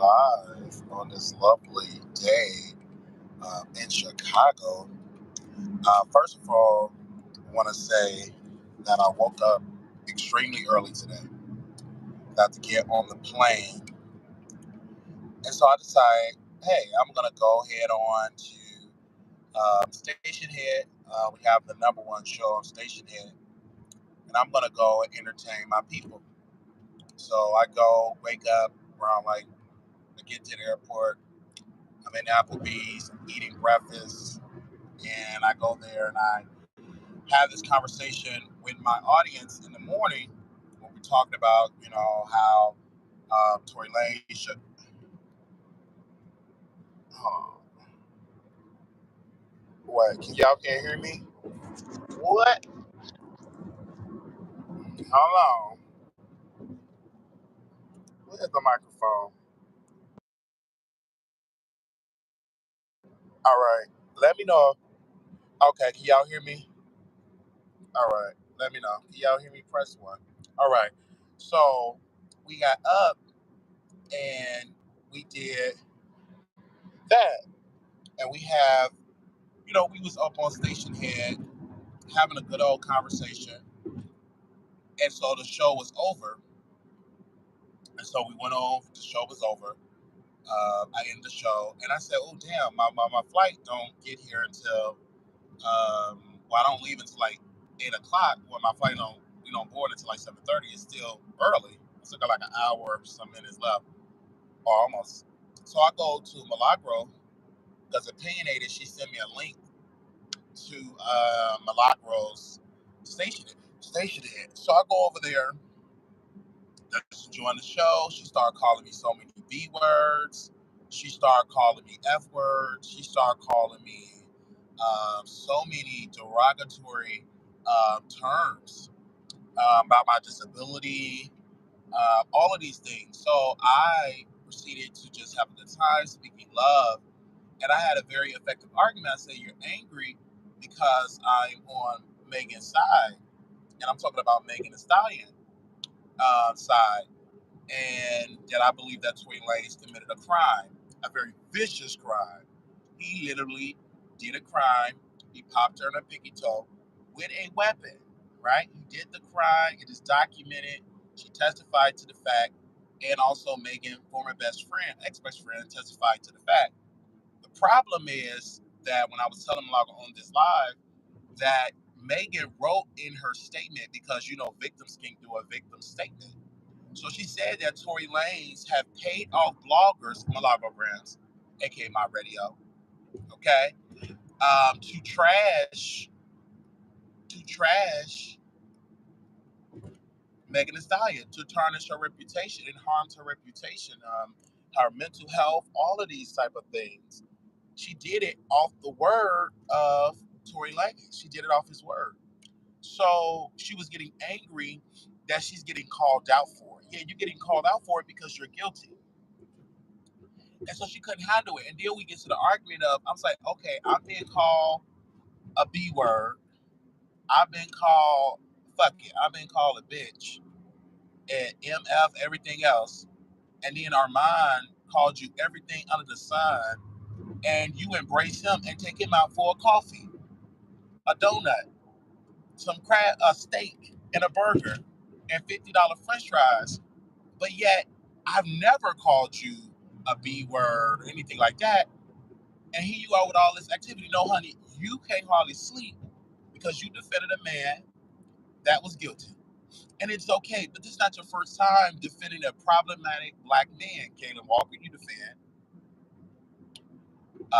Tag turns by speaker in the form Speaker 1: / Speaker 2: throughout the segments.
Speaker 1: live on this lovely day in Chicago. First of all, I want to say that I woke up extremely early today. Got to get on the plane. And so I decided, hey, I'm going to go head on to Station Head. We have the number one show on Station Head. And I'm going to go and entertain my people. So I go, wake up around I get to the airport. I'm in Applebee's, I'm eating breakfast, and I go there and I have this conversation with my audience in the morning when we're talking about, how Tory Lanez should. Oh, what? Y'all can't hear me? What? Hold on. Where's the microphone? All right. Let me know. Okay, can y'all hear me? All right. Let me know. Can y'all hear me? Press 1. All right. So we got up and we did that. And we have, we was up on Station Head having a good old conversation. And so the show was over. And so we went on, the show was over. I ended the show. And I said, oh, damn, my flight don't get here until, I don't leave until 8 o'clock. Well, my flight we don't board until 7:30. It's still early. It's got an hour, some minutes left, or almost. So I go to Milagro because Opinionated, she sent me a link to Milagro's station. So I go over there to join the show. She started calling me so many B words. She started calling me F words. She started calling me so many derogatory terms about my disability, all of these things. So I proceeded to just have a good time speaking love. And I had a very effective argument. I said, you're angry because I'm on Megan's side. And I'm talking about Megan Thee Stallion side. And that I believe that Tory Lanez committed a crime, a very vicious crime. He literally did a crime. He popped her in her pinky toe with a weapon, right? He did the crime. It is documented. She testified to the fact. And also Megan, former best friend, ex-best friend, testified to the fact. The problem is that when I was telling Milagro on this live, that Megan wrote in her statement, because victims can do a victim statement. So she said that Tory Lanez have paid off bloggers, Milagro Gramz, aka My Radio, okay, to trash Megan Thee Stallion, to tarnish her reputation and harms her reputation, her mental health, all of these type of things. She did it off the word of Tory Lanez. She did it off his word. So she was getting angry that she's getting called out for it. Yeah, you're getting called out for it because you're guilty. And so she couldn't handle it. And then we get to the argument of, I was like, okay, I'm being called a B word. I've been called, fuck it, I've been called a bitch. And MF, everything else. And then Armand called you everything under the sun. And you embrace him and take him out for a coffee, a donut, some crab, a steak, and a burger, and $50 French fries. But yet, I've never called you a B word or anything like that. And here you are with all this activity. No, honey, you can't hardly sleep because you defended a man that was guilty. And it's okay, but this is not your first time defending a problematic black man. Kaylan Walker, you defend.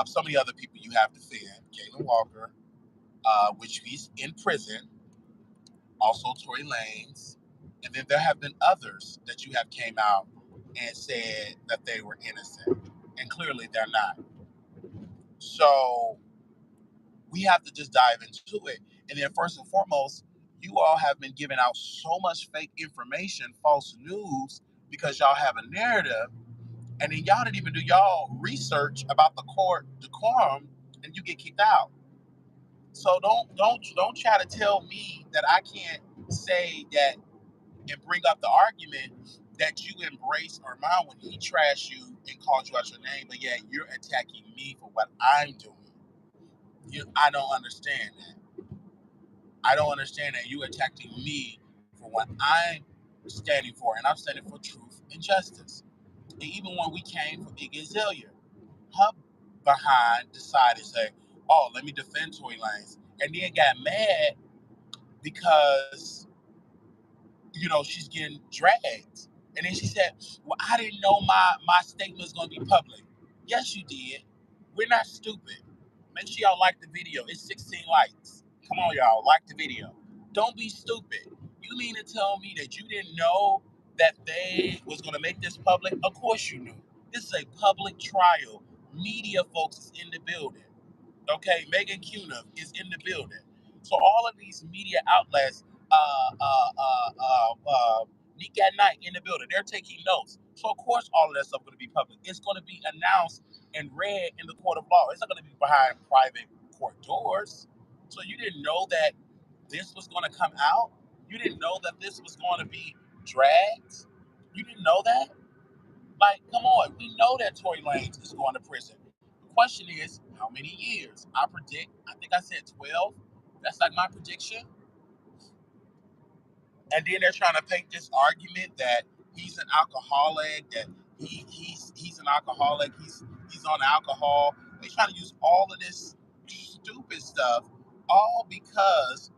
Speaker 1: So many other people you have defend. Kaylan Walker, which he's in prison. Also Tory Lanez. And then there have been others that you have came out and said that they were innocent. And clearly they're not. So we have to just dive into it. And then first and foremost, you all have been giving out so much fake information, false news, because y'all have a narrative. And then y'all didn't even do y'all research about the court decorum, and you get kicked out. So don't try to tell me that I can't say that and bring up the argument that you embrace Armand when he trashed you and called you out your name, but yet you're attacking me for what I'm doing. I don't understand that. I don't understand that you attacking me for what I'm standing for, and I'm standing for truth and justice. And even when we came for Iggy Azalea, her behind decided to say, "Oh, let me defend Tory Lanez," and then got mad because she's getting dragged. And then she said, "Well, I didn't know my statement was going to be public." Yes, you did. We're not stupid. Make sure y'all like the video. It's 16 likes. Come on, y'all, like the video. Don't be stupid. You mean to tell me that you didn't know that they was going to make this public? Of course you knew. This is a public trial. Media folks is in the building. Okay, Megan Cunha is in the building. So all of these media outlets, Nick at Night in the building, they're taking notes. So of course all of that stuff is going to be public. It's going to be announced and read in the court of law. It's not going to be behind private court doors. So you didn't know that this was going to come out. You didn't know that this was going to be dragged. You didn't know that. Like, come on. We know that Tory Lanez is going to prison. The question is, how many years? I think I said 12. That's like my prediction. And then they're trying to paint this argument that he's an alcoholic, that he's an alcoholic, he's on alcohol. They're trying to use all of this stupid stuff, all because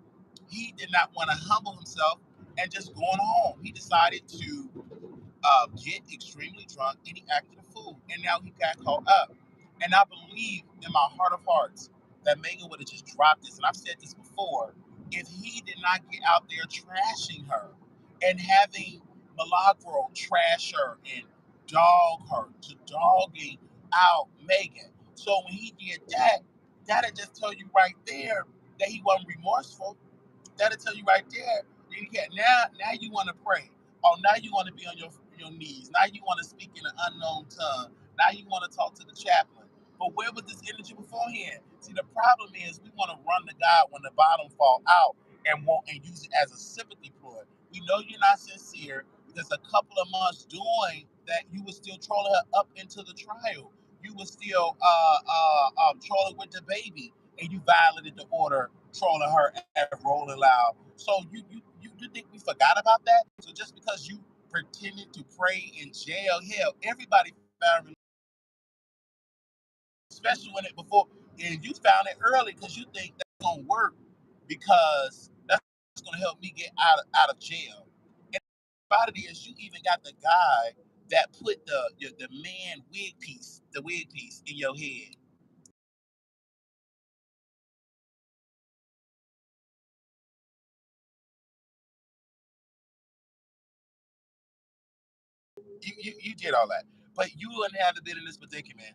Speaker 1: he did not want to humble himself and just going home. He decided to get extremely drunk and he acted a fool. And now he got caught up. And I believe in my heart of hearts that Megan would have just dropped this. And I've said this before. If he did not get out there trashing her and having Milagro trash her and dog her to dogging out Megan. So when he did that, that'll just tell you right there that he wasn't remorseful. That'll tell you right there. Now you want to pray. Oh, now you want to be on your knees. Now you want to speak in an unknown tongue. Now you want to talk to the chaplain. But where was this energy beforehand? See, the problem is we want to run to God when the bottom fall out and use it as a sympathy ploy. We know you're not sincere because a couple of months doing that, you were still trolling her up into the trial. You were still trolling with the baby, and you violated the order, trolling her at Rolling Loud. So you think we forgot about that? So just because you pretended to pray in jail, hell, everybody found, especially when it before, and you found it early because you think that's gonna work because that's gonna help me get out of jail. And about it is, you even got the guy that put the man the wig piece in your head. You did all that, but you wouldn't have been in this predicament.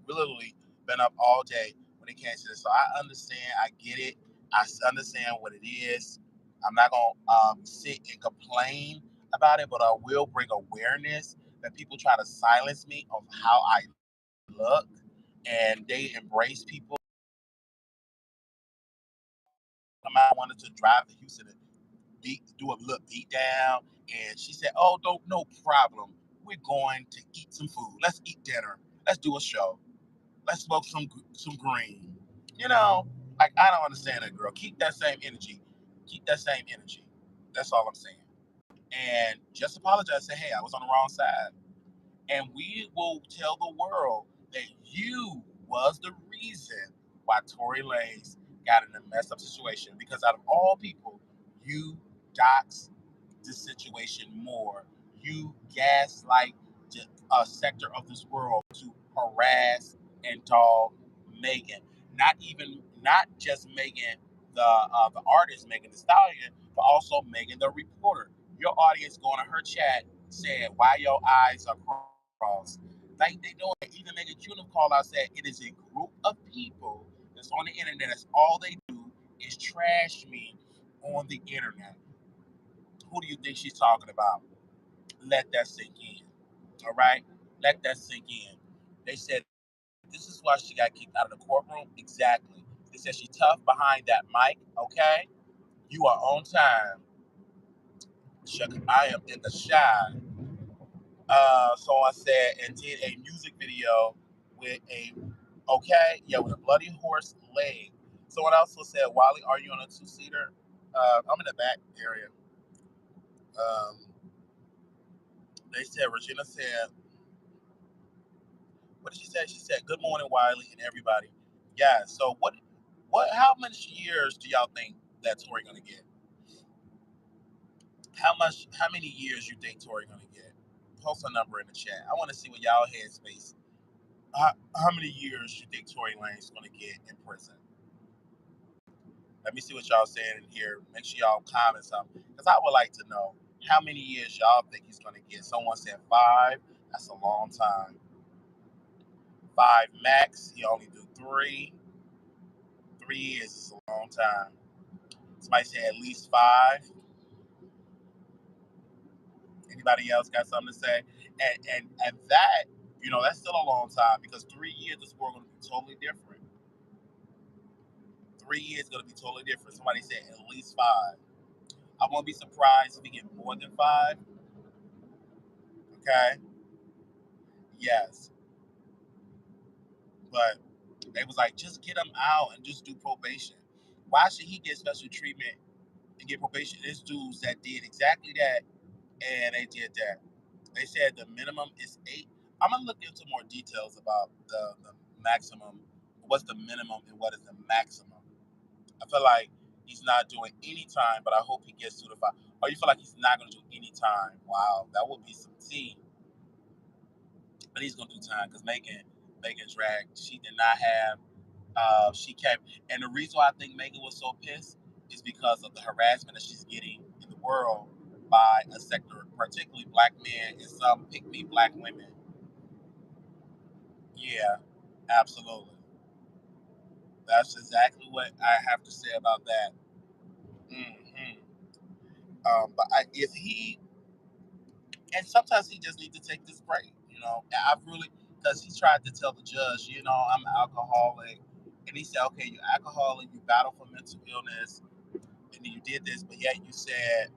Speaker 1: Literally been up all day when it came to this. So I understand, I get it, understand what it is. I'm not gonna sit and complain about it, but I will bring awareness that people try to silence me of how I look, and they embrace people. I wanted to drive to Houston and do a little beat down, and she said, "Oh, don't no problem. We're going to eat some food. Let's eat dinner. Let's do a show. Let's smoke some green." You know, Like, I don't understand that, girl. Keep that same energy. Keep that same energy. That's all I'm saying. And just apologize. Say, hey, I was on the wrong side. And we will tell the world that you was the reason why Tory Lanez got in a messed up situation. Because out of all people, you dox the situation more. You gaslight a sector of this world to harass and dog Megan. Not just Megan, the artist Megan the Stallion, but also Megan the reporter. Your audience going to her chat saying, "Why your eyes are crossed?" Like they doing. Even Megan Cunham called out said it is a group of people that's on the internet. That's all they do is trash me on the internet. Who do you think she's talking about? Let that sink in. All right? Let that sink in. They said this is why she got kicked out of the courtroom. Exactly. They said she's tough behind that mic. Okay? You are on time. I am in the shine. So I said, and did a music video with with a bloody horse leg. Someone also said, Wiley, are you on a two-seater? I'm in the back area. Um, they said, Regina said, what did she say? She said, "Good morning, Wiley, and everybody." Yeah. So how many years do y'all think that Tory gonna get? How many years you think Tory gonna get? Post a number in the chat. I want to see what y'all headspace. How many years you think Tory Lanez gonna get in prison? Let me see what y'all saying in here. Make sure y'all comment something, because I would like to know how many years y'all think he's gonna get. Someone said 5. That's a long time. 5 max. He only do 3. 3 years is a long time. Somebody said at least 5. Anybody else got something to say? And that, that's still a long time, because 3 years this world gonna be totally different. 3 years gonna be totally different. Somebody said at least 5. I won't be surprised if we get more than 5. Okay. Yes. But they was like, just get him out and just do probation. Why should he get special treatment and get probation? There's dudes that did exactly that, and they did that. They said the minimum is 8. I'm gonna look into more details about the maximum. What's the minimum and what is the maximum? I feel like he's not doing any time, but I hope he gets 2 to 5. Or you feel like he's not gonna do any time? Wow, that would be some tea. But he's gonna do time, because Megan dragged. She did not have. She kept, and the reason why I think Megan was so pissed is because of the harassment that she's getting in the world by a sector, particularly black men and some pick-me black women. Yeah, absolutely. That's exactly what I have to say about that. hmm but if he, and sometimes he just needs to take this break, And I've really, because he tried to tell the judge, I'm an alcoholic, and he said, okay, you're alcoholic, you battle for mental illness, and then you did this, but yet you said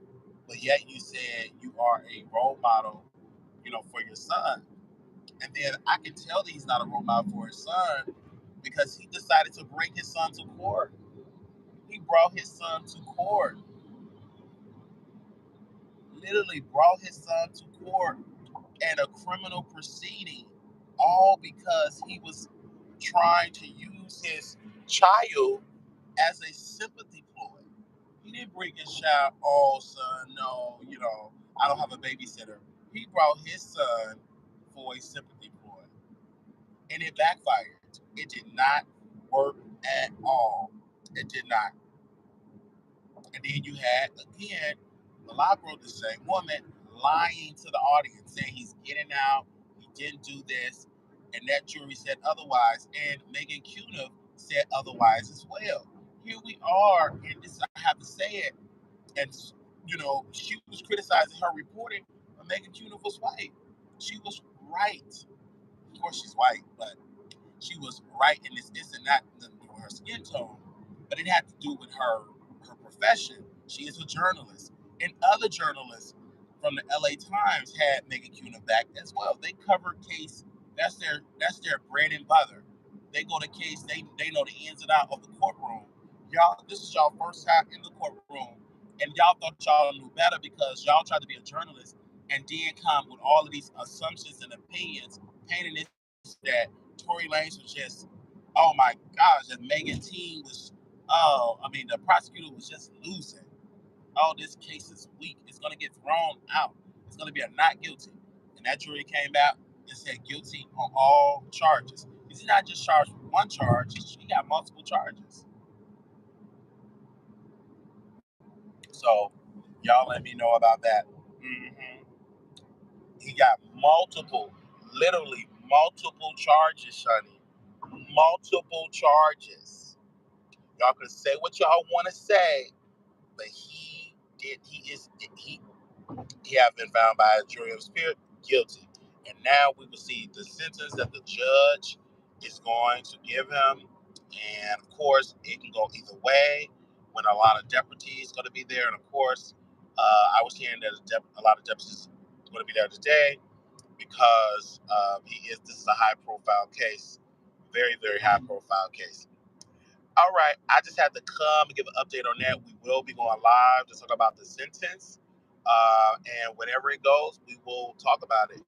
Speaker 1: you are a role model, for your son. And then I can tell that he's not a role model for his son, because he decided to bring his son to court. He brought his son to court. Literally brought his son to court and a criminal proceeding, all because he was trying to use his child as a sympathy ploy. He didn't bring his child, oh, son, no, I don't have a babysitter. He brought his son for a sympathy ploy, and it backfired. It did not work at all. It did not. And then you had, again, Milagro, the same woman, lying to the audience, saying he's getting out, he didn't do this, and that jury said otherwise, and Megan Cunham said otherwise as well. Here we are, and this, I have to say it, and she was criticizing her reporting, but Megan Cunham was white. She was right. Of course, she's white, but she was right in this instant, not nothing to do with her skin tone, but it had to do with her profession. She is a journalist, and other journalists from the LA Times had Megan Cunham back as well. They cover case. That's their bread and butter. They go to case. They know the ins and out of the courtroom. Y'all, this is y'all first time in the courtroom, and y'all thought y'all knew better because y'all tried to be a journalist and then come with all of these assumptions and opinions, painting it that Tory Lanez was just, oh my gosh, that Megan Teen was, the prosecutor was just losing. Oh, this case is weak. It's going to get thrown out. It's going to be a not guilty. And that jury came out and said guilty on all charges. He's not just charged with one charge. He got multiple charges. So y'all let me know about that. Mm-hmm. He got literally multiple charges, Shani. Multiple charges. Y'all can say what y'all want to say, but he have been found by a jury of spirit guilty. And now we will see the sentence that the judge is going to give him. And of course, it can go either way when a lot of deputies going to be there. And of course, I was hearing that a lot of deputies are going to be there today because this is a high profile case, very, very high profile case. All right, I just had to come and give an update on that. We will be going live to talk about the sentence, and whenever it goes, we will talk about it.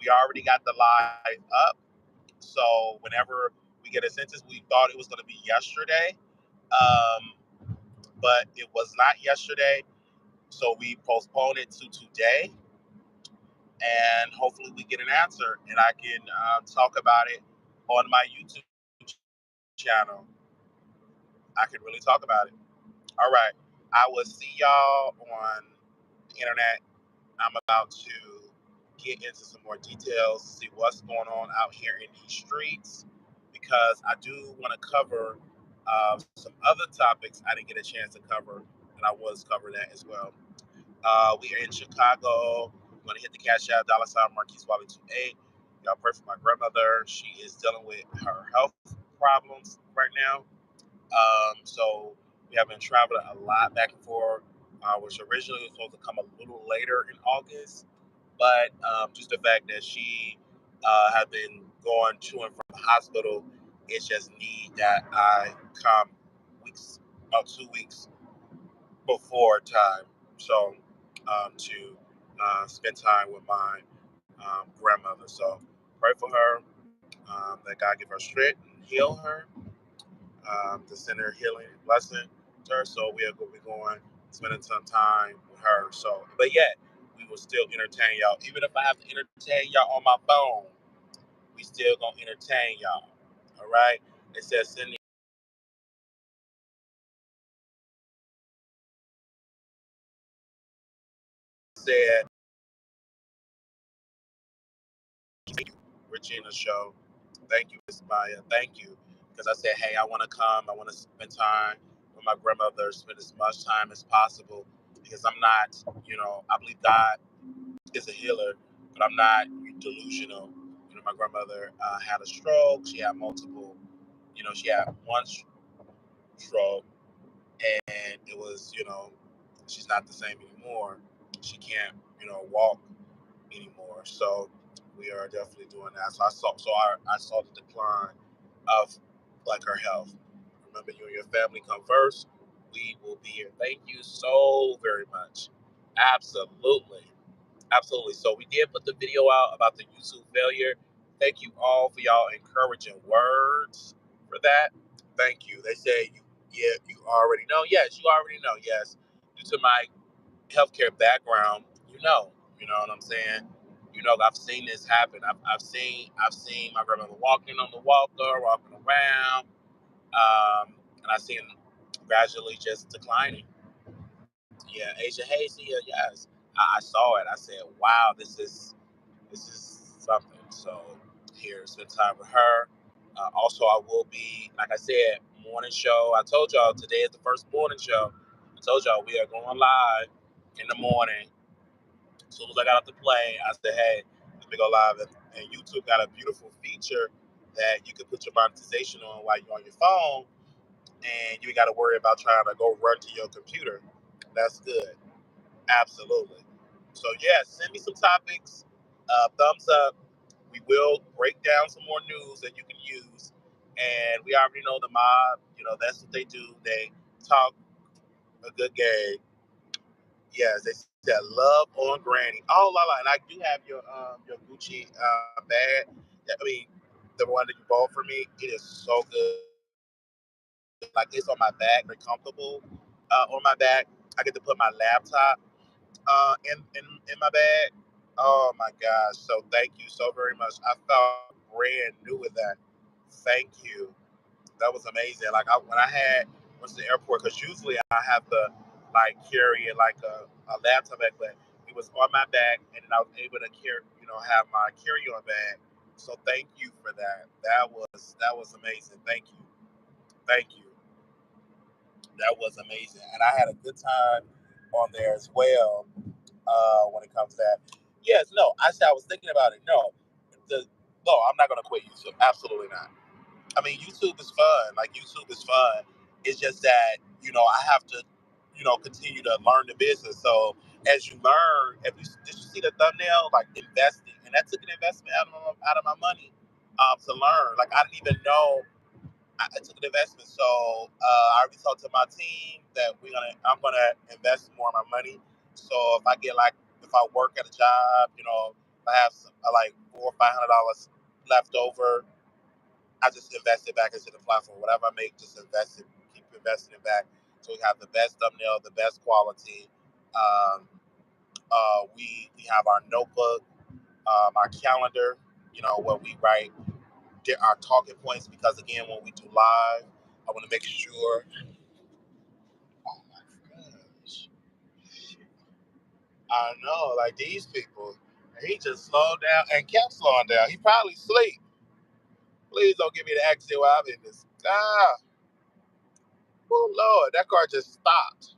Speaker 1: We already got the live up, so whenever we get a sentence, we thought it was going to be yesterday, but it was not yesterday, so we postponed it to today, and hopefully we get an answer, and I can talk about it on my YouTube channel. I can really talk about it. All right. I will see y'all on the internet. I'm about to get into some more details, see what's going on out here in these streets, because I do want to cover some other topics I didn't get a chance to cover, and I was covering that as well. We are in Chicago. I'm going to hit the cash out, $ Marquise Wiley 28. Y'all pray for my grandmother. She is dealing with her health problems right now. So we have been traveling a lot back and forth, which originally was supposed to come a little later in August, but just the fact that she had been going to and from the hospital, it's just need that I come about 2 weeks before time, so to spend time with my grandmother. So pray for her, that God give her strength and heal her, to send her healing and blessing to her. So we are going to be going, spending some time with her. So, but yet, we will still entertain y'all. Even if I have to entertain y'all on my phone, we still going to entertain y'all. All right? It says, Cindy said, Regina Show, thank you, Miss Maya. Thank you. Because I said, hey, I want to come. I want to spend time with my grandmother, spend as much time as possible. Because I'm not, I believe God is a healer, but I'm not delusional. My grandmother had a stroke. She had multiple, she had one stroke, and it was, she's not the same anymore. She can't, walk anymore. So we are definitely doing that. So I saw the decline of like her health. Remember, you and your family come first. We will be here. Thank you so very much. Absolutely. Absolutely. So we did put the video out about the YouTube failure. Thank you all for y'all encouraging words for that. Thank you. They say you already know. Yes, you already know. Yes. Due to my healthcare background, you know what I'm saying? I've seen this happen. I've seen my grandmother walking on the walker, walking around, and I've seen gradually just declining. Yeah, Asia Hayes, yeah, yes. I saw it. I said, wow, this is something. So here, spend time with her. Also, I will be, like I said, morning show. I told y'all today is the first morning show. I told y'all we are going live in the morning. As soon as I got off the plane, I said, hey, let me go live. And YouTube got a beautiful feature that you can put your monetization on while you're on your phone, and you ain't got to worry about trying to go run to your computer. That's good. Absolutely. So yeah, send me some topics. Thumbs up. We will break down some more news that you can use And we already know the mob. That's what they do. They talk a good game. Yes, they said love on Granny. Oh, la la, and I do have your Gucci bag. I mean, the one that you bought for me. It is so good. Like it's on my back, very comfortable. On my back, I get to put my laptop in my bag. Oh my gosh! So thank you so very much. I felt brand new with that. Thank you. That was amazing. Like when I went to the airport, because usually I have to like carry it like a laptop bag, but it was on my back, and then I was able to have my carry-on bag. So thank you for that. That was amazing. Thank you. That was amazing, and I had a good time on there as well. When it comes to that, yes, no, I said I was thinking about it. No, I'm not gonna quit YouTube. Absolutely not. I mean, YouTube is fun. Like YouTube is fun. It's just that I have to continue to learn the business. So as you learn, if you did you see the thumbnail, like investing, and that took an investment out of my money to learn. Like I didn't even know I took an investment. So I already talked to my team that I'm gonna invest more of my money. So if I work at a job, if I have like $400 or $500 left over, I just invest it back into the platform. Whatever I make, just invest it, keep investing it back. So we have the best thumbnail, the best quality. Um, we have our notebook, our calendar, where we write our talking points, because again, when we do live, I want to make sure. Oh my gosh, I know, like these people. He just slowed down and kept slowing down. He probably sleep. Please don't give me the accident while I'm in this. Oh Lord, that car just stopped.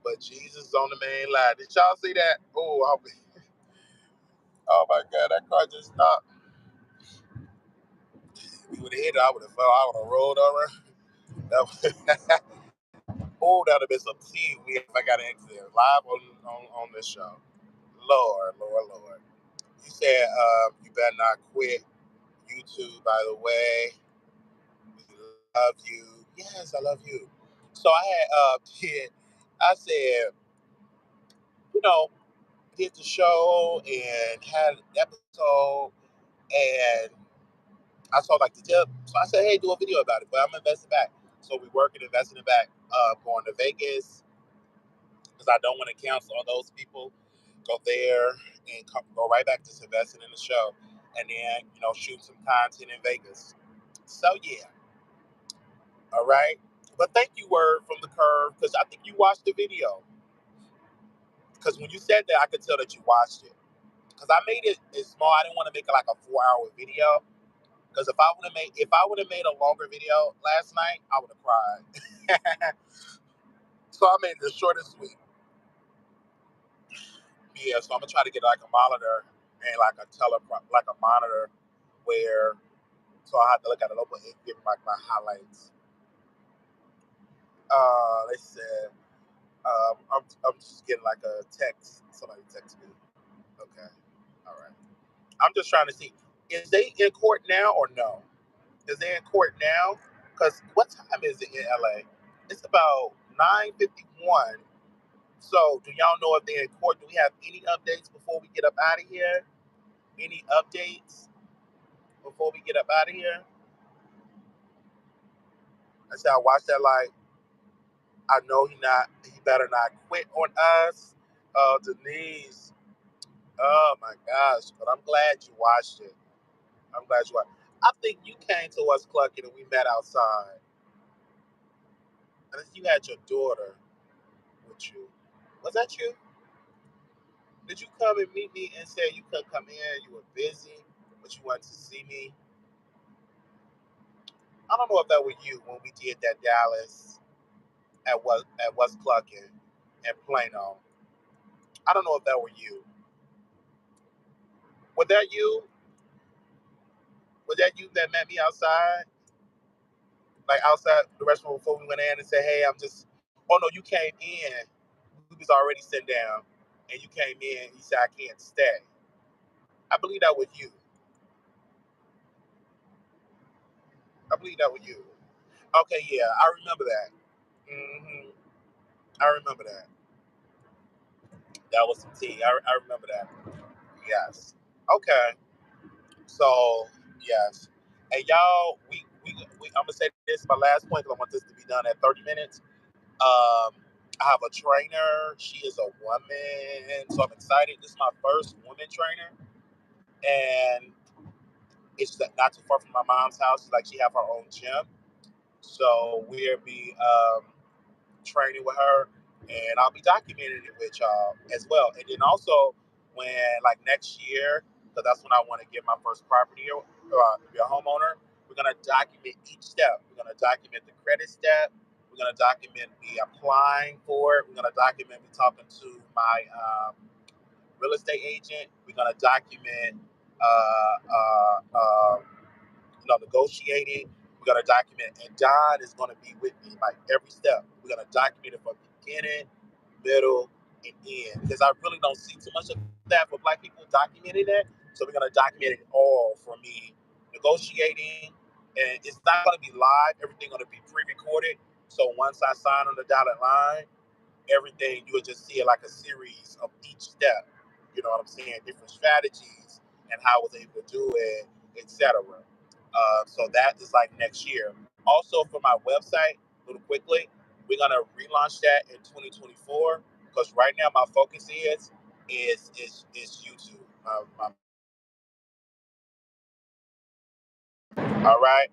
Speaker 1: But Jesus on the main line. Did y'all see that? Oh my God, that car just stopped. We would have hit it. I would have fell. I would have rolled over. That would have been some tea. If I got an accident live on this show. Lord, Lord, Lord. You said you better not quit YouTube, by the way. We love you. Yes, I love you. So I had I said, you know, did the show and had an episode, and I saw like the tip. So I said, hey, do a video about it, but I'm investing back. So we working, investing it back, going to Vegas, because I don't want to cancel on those people. Go there and go right back to investing in the show, and then shoot some content in Vegas. So yeah, all right. But thank you, Word from the Curve, because I think you watched the video. Because when you said that, I could tell that you watched it. Because I made it small. I didn't want to make it like a 4-hour video. Because if I would have made a longer video last night, I would have cried. So I made it short and sweet. Yeah, so I'm gonna try to get like a monitor and like like a monitor where, so I have to look at it open and give like my highlights. They said I'm just getting like a text. Somebody text me. Okay, all right. I'm just trying to see, is they in court now or no? Is they in court now? Because what time is it in LA? It's about 9:51. So do y'all know if they're in court? Do we have any updates before we get up out of here? Any updates before we get up out of here? I said I watched that like I know he better not quit on us. Denise. Oh my gosh. But I'm glad you watched it. I'm glad you watched. I think you came to us clucking and we met outside. And you had your daughter with you. Was that you? Did you come and meet me and say you couldn't come in? You were busy, but you wanted to see me. I don't know if that was you when we did that Dallas at West Clucking and Plano. I don't know if that were you. Was that you? Was that you that met me outside? Like outside the restaurant before we went in and said, hey, I'm just, oh no, you came in. We was already sitting down and you came in. You said, I can't stay. I believe that was you. I believe that was you. Okay, yeah, I remember that. hmm I remember that. That was some tea. I remember that. Yes. Okay. So yes, and y'all, we I'm gonna say this is my last point because I want this to be done at 30 minutes. I have a trainer. She is a woman, so I'm excited. This is my first woman trainer, and it's not too far from my mom's house. Like she have her own gym, so we'll be training with her, and I'll be documenting it with y'all as well. And then also when like next year, because that's when I want to get my first property or be a homeowner, we're gonna document each step. We're gonna document the credit step. We're gonna document me applying for it. We're gonna document me talking to my real estate agent. We're gonna document uh, uh, um, negotiating. We're gonna document, and Don is gonna be with me like every step. We're gonna document it from beginning, middle, and end because I really don't see too much of that for Black people documenting it. So we're gonna document it all for me negotiating, and it's not gonna be live. Everything gonna be pre-recorded. So once I sign on the dotted line, everything you would just see it like a series of each step. You know what I'm saying? Different strategies and how I was able to do it, etc. So that is like next year. Also for my website, really quickly, we're gonna relaunch that in 2024 because right now my focus is YouTube. All right.